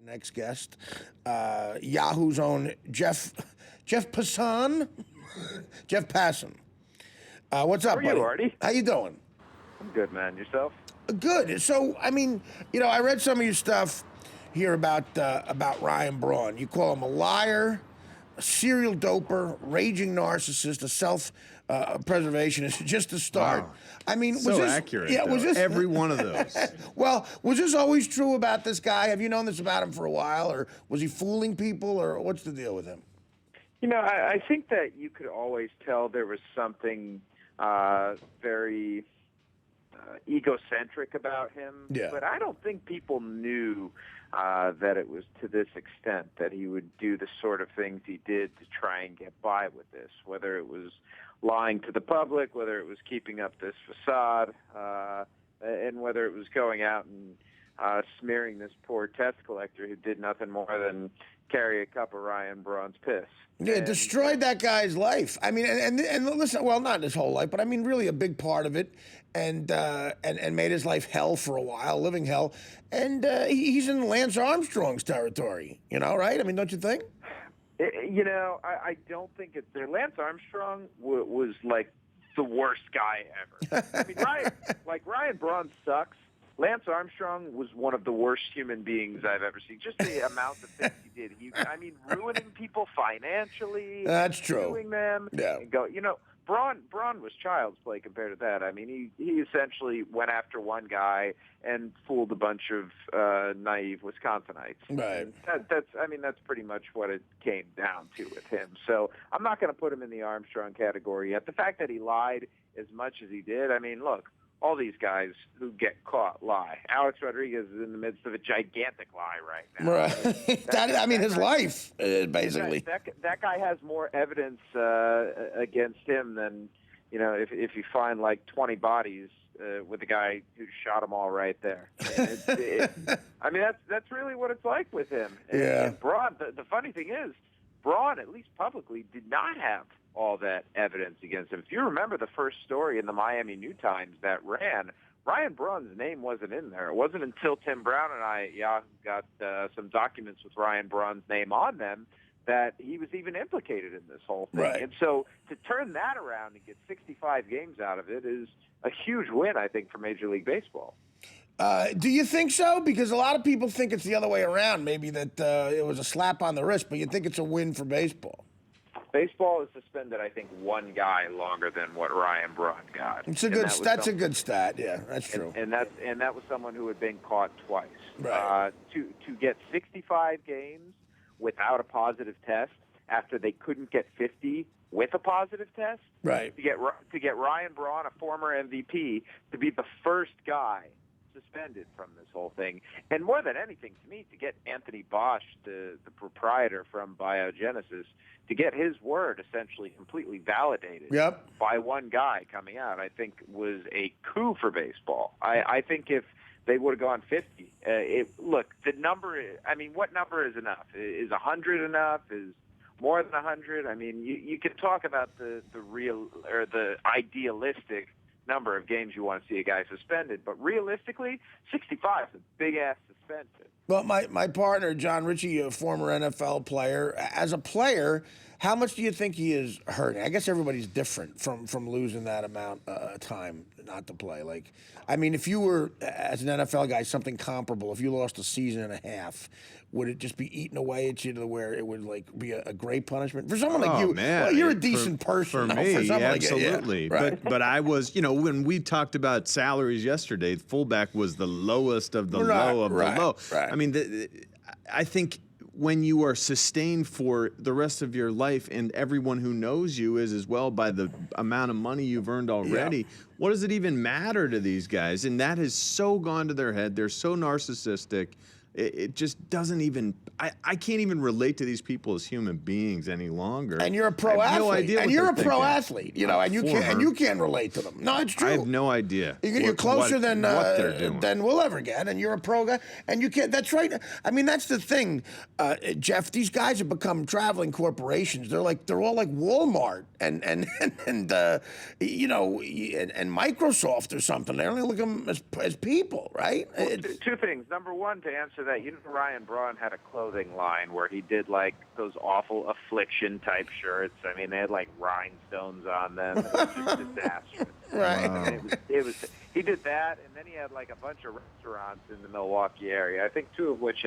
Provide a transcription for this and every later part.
Next guest, Yahoo's own Jeff Passon, Jeff Passon. What's up, How are you, buddy? Artie? How you doing? I'm good, man. Yourself? Good. So, I mean, I read some of your stuff here about Ryan Braun. You call him a liar, a serial doper, raging narcissist, a self-preservationist. Just to start. Wow. I mean, So was this accurate? Yeah, was though. this Every one of those? Well, was this always true about this guy? Have you known this about him for a while, or was he fooling people, or what's the deal with him? I think that you could always tell there was something very egocentric about him. Yeah. But I don't think people knew that it was to this extent that he would do the sort of things he did to try and get by with this, whether it was lying to the public, whether it was keeping up this facade, and whether it was going out and smearing this poor test collector who did nothing more than carry a cup of Ryan Braun's piss. Yeah, And destroyed that guy's life. I mean, and listen, well, not his whole life, but I mean, really a big part of it, and made his life hell for a while, living hell. And he's in Lance Armstrong's territory, right? I mean, don't you think? I don't think it's there. Lance Armstrong was like the worst guy ever. I mean, Ryan Braun sucks. Lance Armstrong was one of the worst human beings I've ever seen. Just the amount of things he did. Ruining people financially. That's true. Suing them. Yeah. And Braun was child's play compared to that. I mean, he essentially went after one guy and fooled a bunch of naive Wisconsinites. Right. And that's pretty much what it came down to with him. So I'm not going to put him in the Armstrong category yet. The fact that he lied as much as he did, I mean, look, all these guys who get caught lie. Alex Rodriguez is in the midst of a gigantic lie right now. Right. His life, basically. That guy has more evidence against him than, if you find like 20 bodies with the guy who shot them all right there. That's really what it's like with him. And Braun, the funny thing is, Braun, at least publicly, did not have all that evidence against him. If you remember the first story in the Miami New Times that ran, Ryan Braun's name wasn't in there. It wasn't until Tim Brown and I got some documents with Ryan Braun's name on them that he was even implicated in this whole thing. Right. And so to turn that around and get 65 games out of it is a huge win, I think, for Major League Baseball. Do you think so? Because a lot of people think it's the other way around, maybe that it was a slap on the wrist, but you think it's a win for baseball. Baseball has suspended, I think, one guy longer than what Ryan Braun got. That's a good stat. Yeah, that's true. And that was someone who had been caught twice. Right. To get 65 games without a positive test after they couldn't get 50 with a positive test. Right. To get Ryan Braun, a former MVP, to be the first guy suspended from this whole thing. And more than anything, to me, to get Anthony Bosch, the proprietor from Biogenesis, to get his word essentially completely validated by one guy coming out, I think was a coup for baseball. I think if they would have gone 50, the number, what number is enough? Is 100 enough? Is more than 100? I mean, you could talk about the real or the idealistic number of games you want to see a guy suspended, but realistically, 65 is a big-ass suspension. Well, my partner, John Ritchie, a former NFL player, as a player, how much do you think he is hurting? I guess everybody's different from losing that amount of time not to play. Like, I mean, if you were, as an NFL guy, something comparable, if you lost a season and a half, would it just be eaten away at you to where it would like be a great punishment for someone like you? Man. Well, you're a decent person. For me, for absolutely. Like right. But I was, when we talked about salaries yesterday, fullback was the lowest of the low of the low. Right. I mean, I think when you are sustained for the rest of your life and everyone who knows you is as well by the amount of money you've earned already, what does it even matter to these guys? And that has so gone to their head. They're so narcissistic. It just doesn't even. I can't even relate to these people as human beings any longer. And you're a pro athlete. No idea. And you're a pro athlete, and you can't relate to them. No, it's true. I have no idea. You're closer than we'll ever get, and you're a pro guy, and you can't. That's right. I mean, that's the thing, Jeff. These guys have become traveling corporations. They're all like Walmart and Microsoft or something. They only look at them as people, right? Well, two things. Number one, to answer that, Ryan Braun had a clothing line where he did like those awful affliction type shirts. I mean, they had like rhinestones on them. It was just disastrous. Right. I mean, he did that, and then he had like a bunch of restaurants in the Milwaukee area. I think 2 of which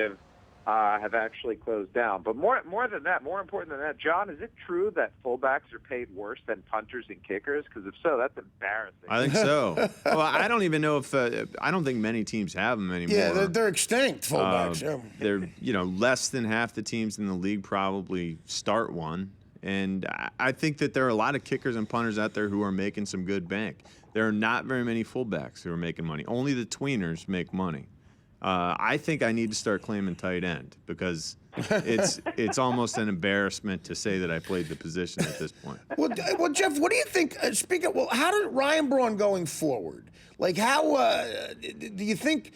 have actually closed down. But more than that, more important than that, John, is it true that fullbacks are paid worse than punters and kickers? Because if so, that's embarrassing. I think so. Well, I don't even know if I don't think many teams have them anymore. Yeah, they're extinct, fullbacks. Yeah. They're less than half the teams in the league probably start one. And I think that there are a lot of kickers and punters out there who are making some good bank. There are not very many fullbacks who are making money. Only the tweeners make money. I think I need to start claiming tight end because it's almost an embarrassment to say that I played the position at this point. Well, Jeff, what do you think? How did Ryan Braun going forward? Like, how do you think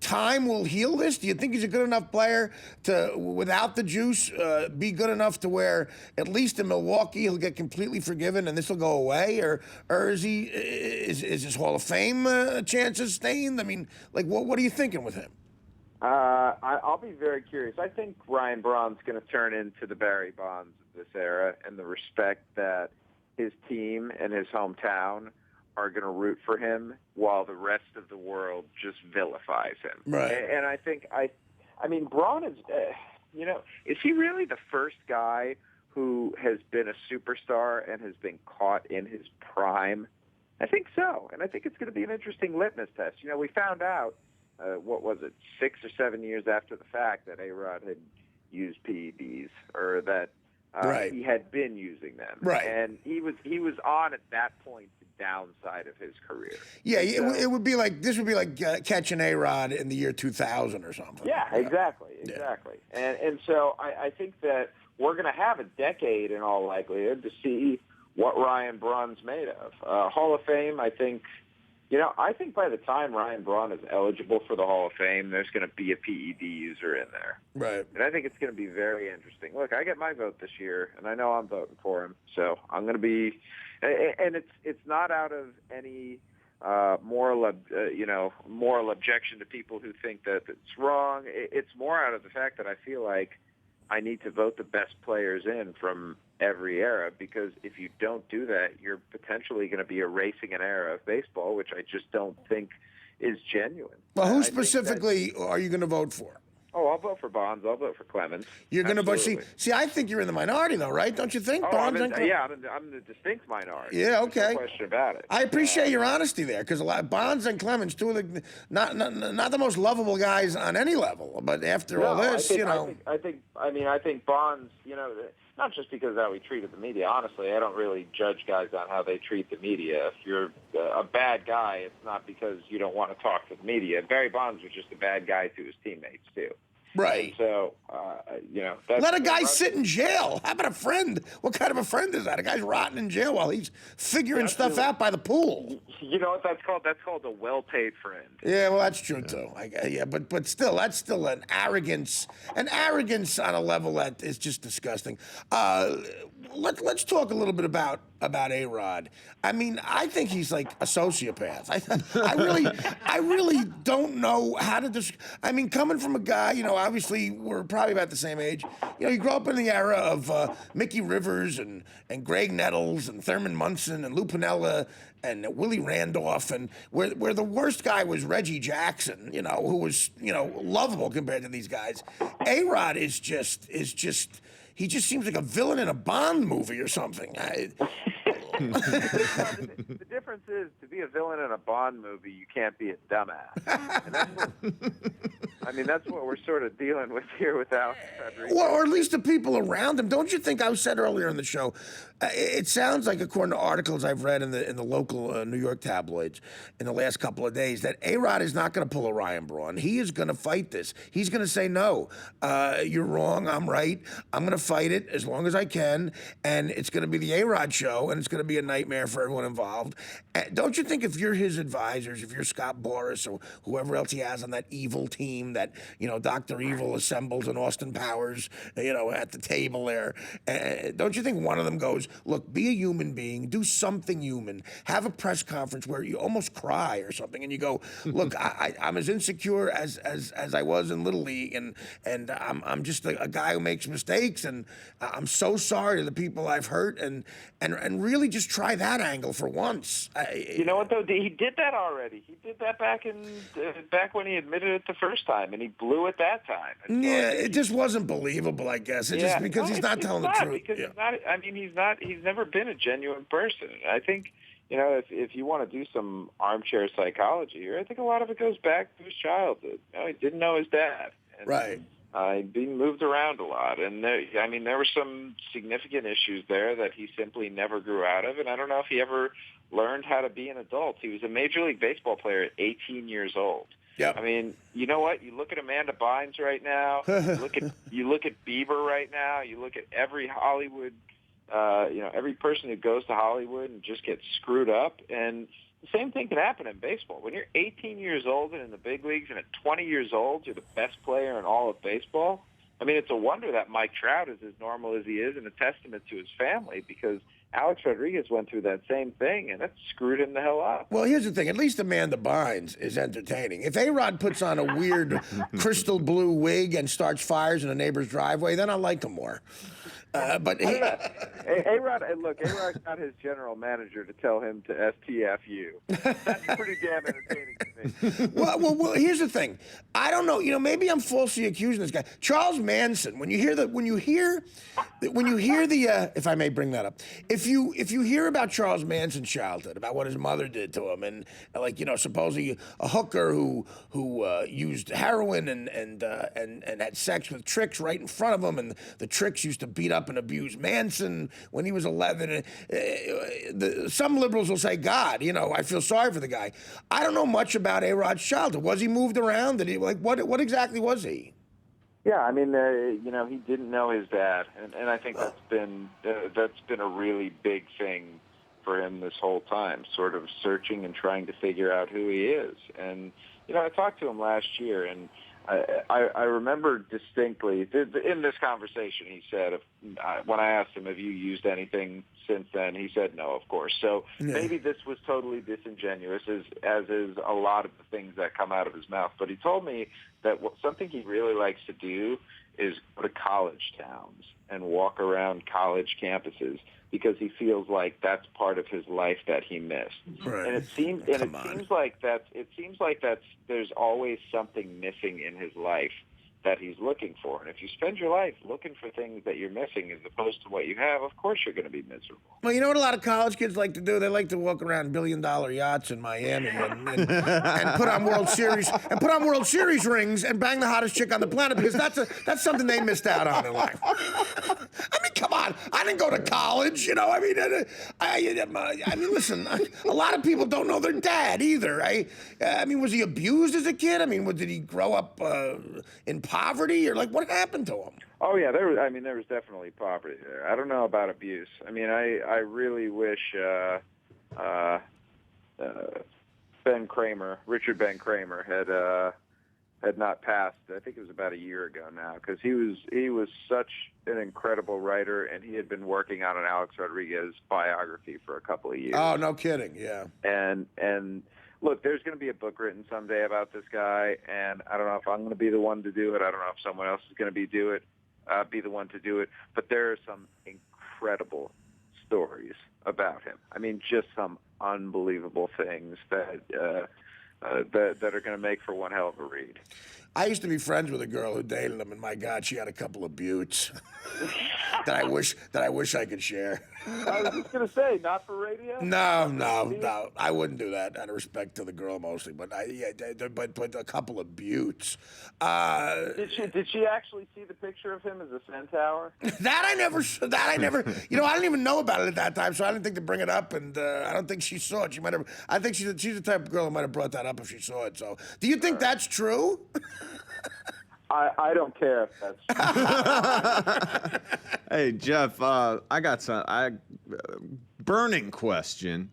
time will heal this? Do you think he's a good enough player to, without the juice, be good enough to where at least in Milwaukee he'll get completely forgiven and this will go away, or is his Hall of Fame chances stained? I mean, like, what are you thinking with him? I'll be very curious. I think Ryan Braun's going to turn into the Barry Bonds of this era in the respect that his team and his hometown are going to root for him while the rest of the world just vilifies him. Right. And I think, I mean, Braun is, is he really the first guy who has been a superstar and has been caught in his prime? I think so. And I think it's going to be an interesting litmus test. We found out, 6 or 7 years after the fact that A-Rod had used PEDs, or that right. he had been using them. Right. And he was on at that point the downside of his career. Yeah, it would be like catching A-Rod in the year 2000 or something. Yeah, exactly. And so I think that we're going to have a decade in all likelihood to see what Ryan Braun's made of. Hall of Fame, I think by the time Ryan Braun is eligible for the Hall of Fame, there's going to be a PED user in there. Right. And I think it's going to be very interesting. Look, I get my vote this year, and I know I'm voting for him. So I'm going to be – and it's not out of any moral objection to people who think that it's wrong. It's more out of the fact that I feel like I need to vote the best players in from every era, because if you don't do that, you're potentially going to be erasing an era of baseball, which I just don't think is genuine. Well, who specifically are you going to vote for? Oh, I'll vote for Bonds. I'll vote for Clemens. You're going to vote. See, I think you're in the minority, though, right? Don't you think? Bonds I'm in the distinct minority. Yeah, okay. There's no question about it. I appreciate your honesty there, because Bonds and Clemens, two of the not the most lovable guys on any level. But after all this, I think Bonds, not just because of how he treated the media. Honestly, I don't really judge guys on how they treat the media. If you're a bad guy, it's not because you don't want to talk to the media. Barry Bonds was just a bad guy to his teammates, too. Right. And so, let a guy sit in jail. How about a friend? What kind of a friend is that? A guy's rotting in jail while he's figuring stuff out by the pool. You know what that's called? That's called a well-paid friend. Yeah, well, that's true too. But still, that's still an arrogance on a level that is just disgusting. Let's talk a little bit about A-Rod. I mean, I think he's like a sociopath. I really don't know how to I mean, coming from a guy, obviously we're probably about the same age. You grew up in the era of Mickey Rivers and Greg Nettles and Thurman Munson and Lou Piniella and Willie Randolph, and where the worst guy was Reggie Jackson, who was, lovable compared to these guys. A-Rod is just he just seems like a villain in a Bond movie or something. The difference is, to be a villain in a Bond movie, you can't be a dumbass. And that's what we're sort of dealing with here with Alex Rodriguez. Or at least the people around him. Don't you think? I said earlier in the show, it sounds like, according to articles I've read in the local New York tabloids in the last couple of days, that A-Rod is not going to pull a Ryan Braun. He is going to fight this. He's going to say, no, you're wrong, I'm right. I'm going to fight it as long as I can, and it's going to be the A-Rod show, and it's going to be a nightmare for everyone involved. Don't you think, if you're his advisors, if you're Scott Boras or whoever else he has on that evil team that, Dr. Evil assembles and Austin Powers, at the table there, don't you think one of them goes, look, be a human being, do something human, have a press conference where you almost cry or something, and you go, look, I'm as insecure as I was in Little League, and I'm just a guy who makes mistakes, and I'm so sorry to the people I've hurt, and really just try that angle for once. You know what though? He did that already. He did that back when he admitted it the first time, and he blew it that time. And yeah, it just wasn't believable, I guess. Just because he's not telling the truth. Because he's not. I mean, he's never been a genuine person. I think, if you want to do some armchair psychology here, I think a lot of it goes back to his childhood. He didn't know his dad. And, right. Being moved around a lot, and there were some significant issues there that he simply never grew out of, and I don't know if he ever learned how to be an adult. He was a Major League Baseball player at 18 years old. Yep. I mean, you know what? You look at Amanda Bynes right now. you look at Bieber right now. You look at every Hollywood, every person who goes to Hollywood and just gets screwed up, and the same thing can happen in baseball. When you're 18 years old and in the big leagues, and at 20 years old, you're the best player in all of baseball. I mean, it's a wonder that Mike Trout is as normal as he is, and a testament to his family, because Alex Rodriguez went through that same thing, and that screwed him the hell up. Well, here's the thing. At least Amanda Bynes is entertaining. If A-Rod puts on a weird crystal blue wig and starts fires in a neighbor's driveway, then I like him more. But A-Rod, A-Rod got his general manager to tell him to STFU. That's pretty damn entertaining to me. Well, here's the thing. I don't know. Maybe I'm falsely accusing this guy. Charles Manson. When you hear the, if I may bring that up, if you hear about Charles Manson's childhood, about what his mother did to him, and supposedly a hooker who used heroin and had sex with tricks right in front of him, and the tricks used to beat up and abuse Manson when he was 11. Some liberals will say, God, I feel sorry for the guy. I don't know much about A-Rod's childhood. Was he moved around? Did he what exactly was he? Yeah, I mean, he didn't know his dad, and I think that's been a really big thing for him this whole time, sort of searching and trying to figure out who he is. And I talked to him last year, and I remember distinctly in this conversation, he said, when I asked him, have you used anything since then, he said no, of course. So maybe this was totally disingenuous, as is a lot of the things that come out of his mouth. But he told me that something he really likes to do is go to college towns and walk around college campuses, because he feels like that's part of his life that he missed. Right. And it seems like there's always something missing in his life that he's looking for. And if you spend your life looking for things that you're missing as opposed to what you have, of course you're going to be miserable. Well, you know what a lot of college kids like to do? They like to walk around billion-dollar yachts in Miami and put on World Series rings and bang the hottest chick on the planet, because that's something they missed out on in life. I mean, come on. I didn't go to college, I mean, listen, a lot of people don't know their dad either. I mean, was he abused as a kid? I mean, did he grow up in poverty, or what happened to him? Oh yeah, there was definitely poverty there. I don't know about abuse. I mean, I really wish Richard Ben Kramer had not passed. I think it was about a year ago now, because he was such an incredible writer, and he had been working on an Alex Rodriguez biography for a couple of years. Oh, no kidding, yeah. And look, there's going to be a book written someday about this guy, and I don't know if I'm going to be the one to do it. I don't know if someone else is going to be the one to do it. But there are some incredible stories about him. I mean, just some unbelievable things that are going to make for one hell of a read. I used to be friends with a girl who dated him, and my God, she had a couple of buttes that I wish I could share. I was just gonna say, not for radio. No, I wouldn't do that out of respect to the girl mostly, but but a couple of buttes. Did she actually see the picture of him as a centaur? That I never. I didn't even know about it at that time, so I didn't think to bring it up, and I don't think she saw it. She might have. I think she's the type of girl who might have brought that up if she saw it. So, do you think that's true? I don't care if that's true. Hey, Jeff, I got some burning question.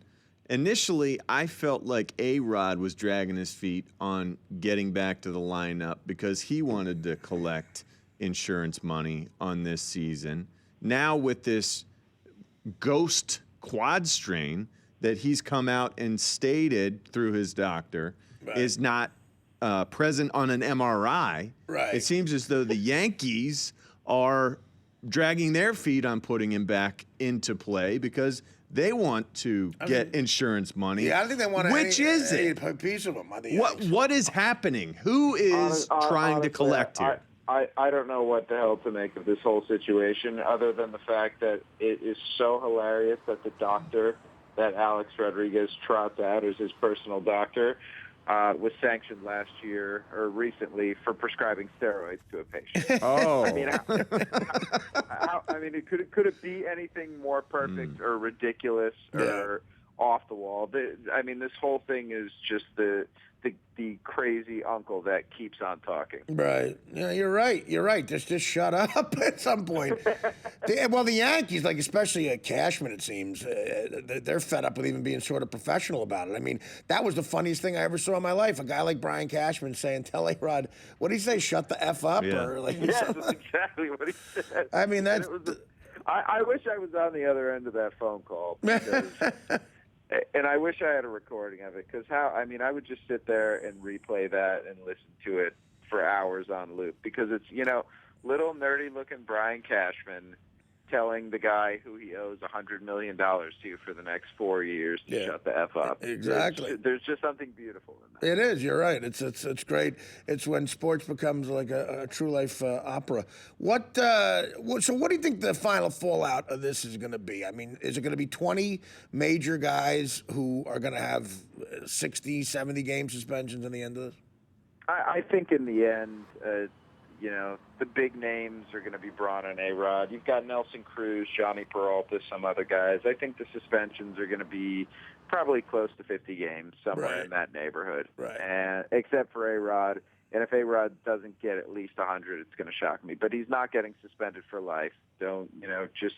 Initially, I felt like A-Rod was dragging his feet on getting back to the lineup because he wanted to collect insurance money on this season. Now with this ghost quad strain that he's come out and stated through his doctor is not present on an MRI. Right. It seems as though the Yankees are dragging their feet on putting him back into play because they want to get insurance money. Yeah, I don't think they want Which is any it? piece of him. What is happening? Who is trying to collect here? I don't know what the hell to make of this whole situation other than the fact that it is so hilarious that the doctor that Alex Rodriguez trots out as his personal doctor was sanctioned last year or recently for prescribing steroids to a patient. Oh. I mean, could it be anything more perfect or ridiculous or off the wall? This whole thing is just the crazy uncle that keeps on talking. Right. Yeah, you're right. You're right. Just shut up at some point. The Yankees, like especially Cashman, it seems, they're fed up with even being sort of professional about it. I mean, that was the funniest thing I ever saw in my life. A guy like Brian Cashman saying, "Tell A-Rod, what did he say? Shut the F up?" Yeah. Or like, Yeah, that's exactly what he said. I mean, that's. I wish I was on the other end of that phone call. Because, and I wish I had a recording of it because I would just sit there and replay that and listen to it for hours on loop because it's, little nerdy looking Brian Cashman telling the guy who he owes $100 million to for the next 4 years to shut the F up. Exactly. There's just something beautiful in that. It is. You're right. It's great. It's when sports becomes like a true life opera. So what do you think the final fallout of this is going to be? I mean, is it going to be 20 major guys who are going to have 60, 70 game suspensions in the end of this? I think in the end, the big names are going to be Braun and A-Rod. You've got Nelson Cruz, Johnny Peralta, some other guys. I think the suspensions are going to be probably close to 50 games, somewhere in that neighborhood. Right. And except for A-Rod. And if A-Rod doesn't get at least 100, it's going to shock me. But he's not getting suspended for life. Don't, just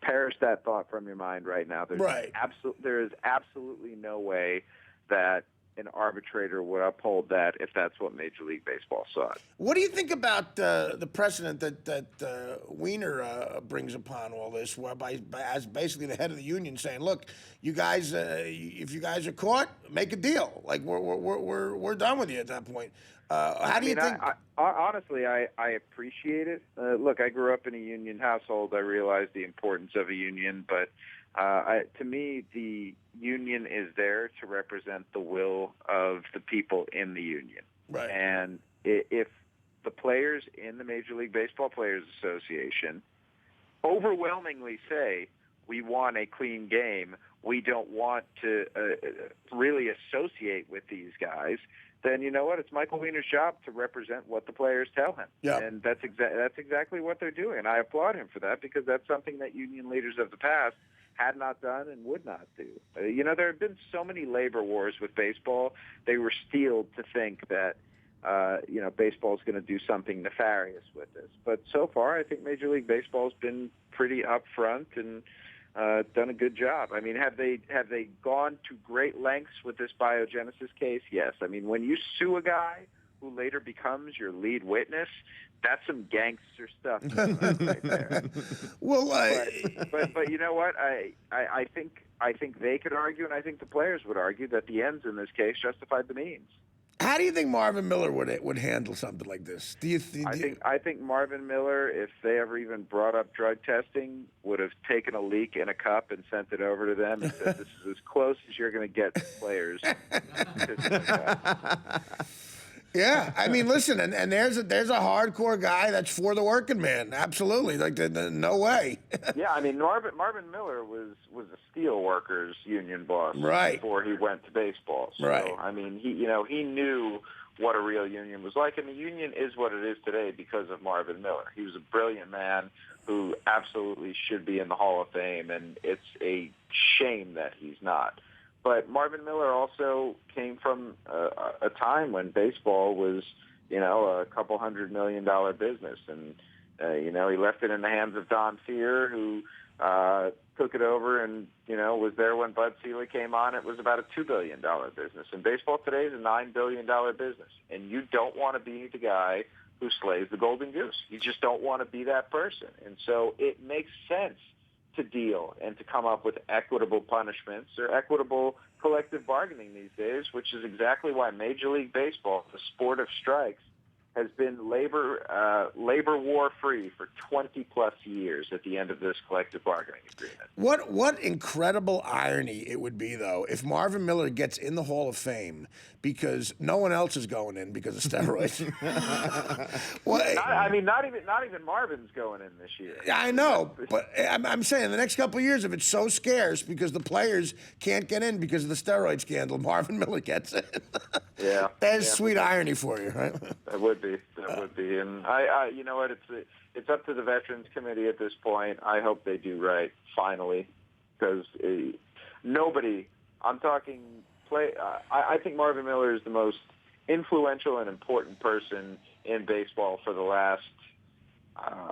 perish that thought from your mind right now. There is absolutely no way that an arbitrator would uphold that if that's what Major League Baseball sought. What do you think about the precedent that Wiener brings upon all this, whereby as basically the head of the union saying, "Look, you guys, if you guys are caught, make a deal. Like we're done with you at that point." How do you think? Honestly, I appreciate it. Look, I grew up in a union household. I realize the importance of a union, but to me, the union is there to represent the will of the people in the union. Right. And if the players in the Major League Baseball Players Association overwhelmingly say, we want a clean game, we don't want to really associate with these guys, then you know what? It's Michael Wiener's job to represent what the players tell him. Yeah. And that's exactly what they're doing. And I applaud him for that because that's something that union leaders of the past had not done and would not do. There have been so many labor wars with baseball. They were steeled to think that, baseball is going to do something nefarious with this. But so far, I think Major League Baseball has been pretty upfront and done a good job. I mean, have they gone to great lengths with this biogenesis case? Yes. I mean, when you sue a guy who later becomes your lead witness, that's some gangster stuff right there. Well, but you know what? I think they could argue, and I think the players would argue that the ends in this case justified the means. how do you think Marvin Miller would handle something like this? I think Marvin Miller, if they ever even brought up drug testing, would have taken a leak in a cup and sent it over to them and said, "This is as close as you're going to get to players." Yeah, I mean, listen, and there's a hardcore guy that's for the working man. Absolutely, like no way. Yeah, I mean, Marvin Miller was a steel workers union boss before he went to baseball. So, right. I mean, he knew what a real union was like, and the union is what it is today because of Marvin Miller. He was a brilliant man who absolutely should be in the Hall of Fame, and it's a shame that he's not. But Marvin Miller also came from a time when baseball was, a couple $100 million business. And, he left it in the hands of Don Fear, who took it over and, was there when Bud Selig came on. It was about a $2 billion business. And baseball today is a $9 billion business. And you don't want to be the guy who slays the golden goose. You just don't want to be that person. And so it makes sense to deal and to come up with equitable punishments or equitable collective bargaining these days, which is exactly why Major League Baseball, the sport of strikes, has been labor war free for 20 plus years at the end of this collective bargaining agreement. What incredible irony it would be, though, if Marvin Miller gets in the Hall of Fame because no one else is going in because of steroids. Not even Marvin's going in this year. I know, but I'm saying the next couple of years, if it's so scarce because the players can't get in because of the steroid scandal, Marvin Miller gets in. Yeah, There's sweet irony for you, right? That would be, and I you know what? It's up to the Veterans Committee at this point. I hope they do right finally, because nobody. I'm talking play. I think Marvin Miller is the most influential and important person in baseball for the last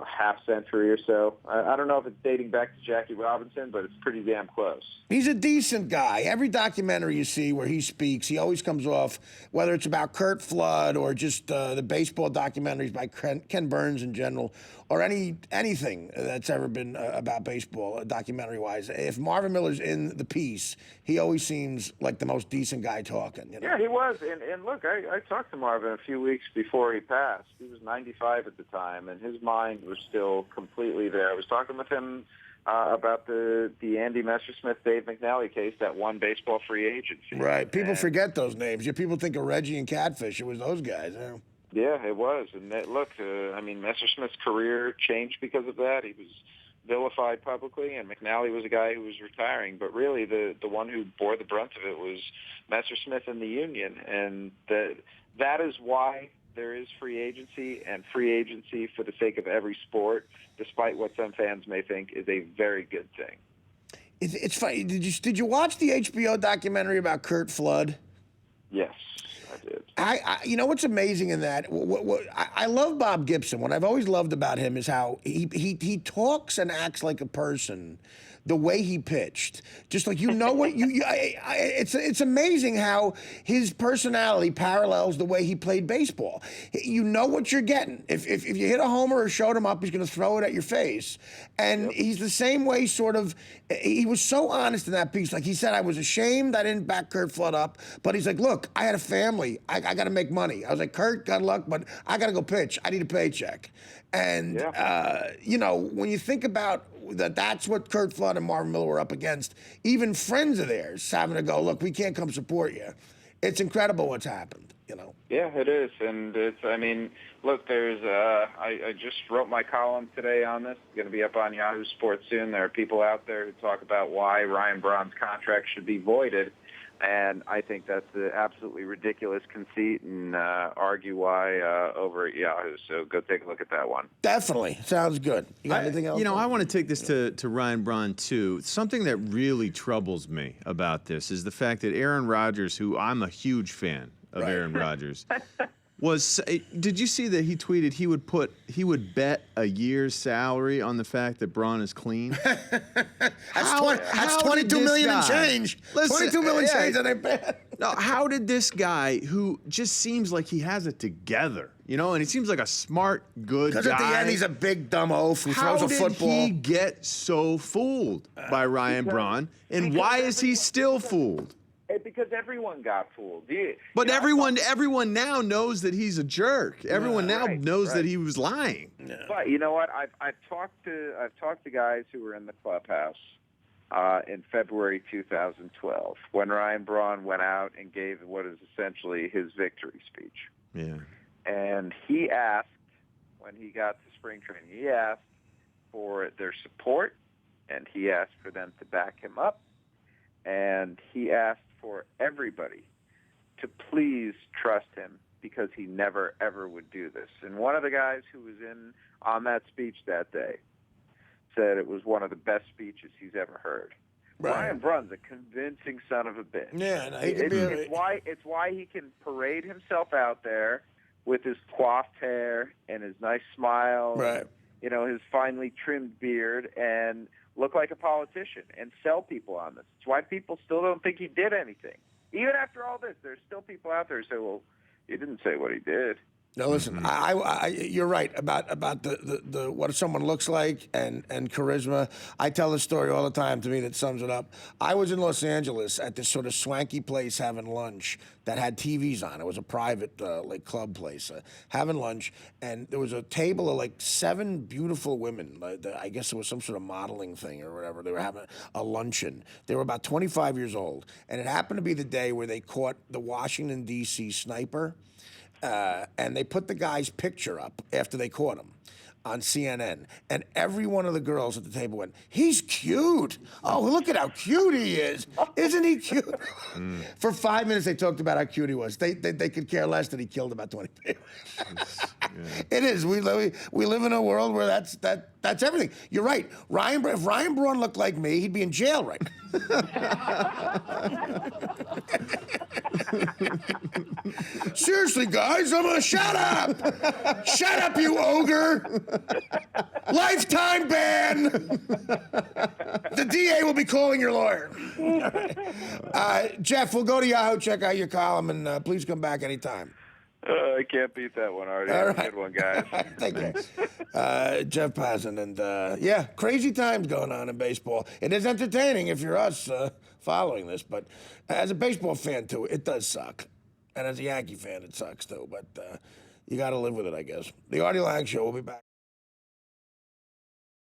half century or so. I don't know if it's dating back to Jackie Robinson, but it's pretty damn close. He's a decent guy. Every documentary you see where he speaks, he always comes off, whether it's about Curt Flood or just the baseball documentaries by Ken Burns in general, or anything that's ever been about baseball, documentary-wise. If Marvin Miller's in the piece, he always seems like the most decent guy talking. You know? Yeah, he was. And look, I talked to Marvin a few weeks before he passed. He was 95 at the time, and his mind was still completely there. I was talking with him about the Andy Messersmith, Dave McNally case, that one baseball free agency. Right. People forget those names. People think of Reggie and Catfish. It was those guys. Yeah. Yeah, it was. And Messersmith's career changed because of that. He was vilified publicly, and McNally was a guy who was retiring. But really, the one who bore the brunt of it was Messersmith and the union. And that is why there is free agency, and free agency for the sake of every sport, despite what some fans may think, is a very good thing. It's funny. Did you watch the HBO documentary about Curt Flood? Yes, I did. You know what's amazing in that? I love Bob Gibson. What I've always loved about him is how he talks and acts like a person. The way he pitched, just like what it's amazing how his personality parallels the way he played baseball. You know what you're getting. If you hit a homer or showed him up, he's going to throw it at your face. And he's the same way, sort of. He was so honest in that piece. Like he said, I was ashamed I didn't back Curt Flood up, but he's like, look, I had a family. I got to make money. I was like, Curt, good luck, but I got to go pitch. I need a paycheck. And when you think about that's what Curt Flood and Marvin Miller were up against. Even friends of theirs having to go, look, we can't come support you. It's incredible what's happened, you know. Yeah, it is. And look, there's I just wrote my column today on this. It's going to be up on Yahoo Sports soon. There are people out there who talk about why Ryan Braun's contract should be voided. And I think that's an absolutely ridiculous conceit, and argue why over at Yahoo. So go take a look at that one. Definitely. Sounds good. You got anything else? I want to take this to Ryan Braun, too. Something that really troubles me about this is the fact that Aaron Rodgers, who I'm a huge fan of Aaron Rodgers, did you see that he tweeted he would bet a year's salary on the fact that Braun is clean? That's 22 million and change. Listen, 22 million change and they bet. No, how did this guy, who just seems like he has it together, and he seems like a smart, good guy. Because at the end, he's a big dumb oaf who throws a football. How did he get so fooled by Ryan Braun, and why is he still fooled? Because everyone got fooled. But everyone now knows that he's a jerk. Everyone now knows that he was lying. Yeah. But you know what? I've talked to guys who were in the clubhouse in February 2012 when Ryan Braun went out and gave what is essentially his victory speech. Yeah. And he asked, when he got to spring training, he asked for their support, and he asked for them to back him up, and he asked for everybody to please trust him because he never, ever would do this. And one of the guys who was in on that speech that day said it was one of the best speeches he's ever heard. Right. Ryan Braun's a convincing son of a bitch. Yeah, no, it's why he can parade himself out there with his coiffed hair and his nice smile, right? His finely trimmed beard, and look like a politician and sell people on this. It's why people still don't think he did anything. Even after all this, there's still people out there who say, well, he didn't say what he did. No, listen, you're right about the what someone looks like and charisma. I tell this story all the time. To me, that sums it up. I was in Los Angeles at this sort of swanky place having lunch that had TVs on. It was a private like club place, having lunch, and there was a table of like 7 beautiful women. I guess it was some sort of modeling thing or whatever. They were having a luncheon. They were about 25 years old, and it happened to be the day where they caught the Washington D.C. sniper. And they put the guy's picture up after they caught him on CNN. And every one of the girls at the table went, "He's cute. Oh, look at how cute he is. Isn't he cute?" For 5 minutes, they talked about how cute he was. They could care less that he killed about 20 people. It is. We live in a world where that's everything. You're right. If Ryan Braun looked like me, he'd be in jail right now. Seriously, guys, I'm gonna shut up. Shut up, you ogre. Lifetime ban. The DA will be calling your lawyer. Jeff, we'll go to Yahoo, check out your column, and please come back anytime. I can't beat that one, Artie. All Have right. a good one, guys. Thank you. Jeff Passon. And yeah, crazy times going on in baseball. It is entertaining if you're us following this, but as a baseball fan, too, it does suck. And as a Yankee fan, it sucks, too. But you got to live with it, I guess. The Artie Lange Show will be back.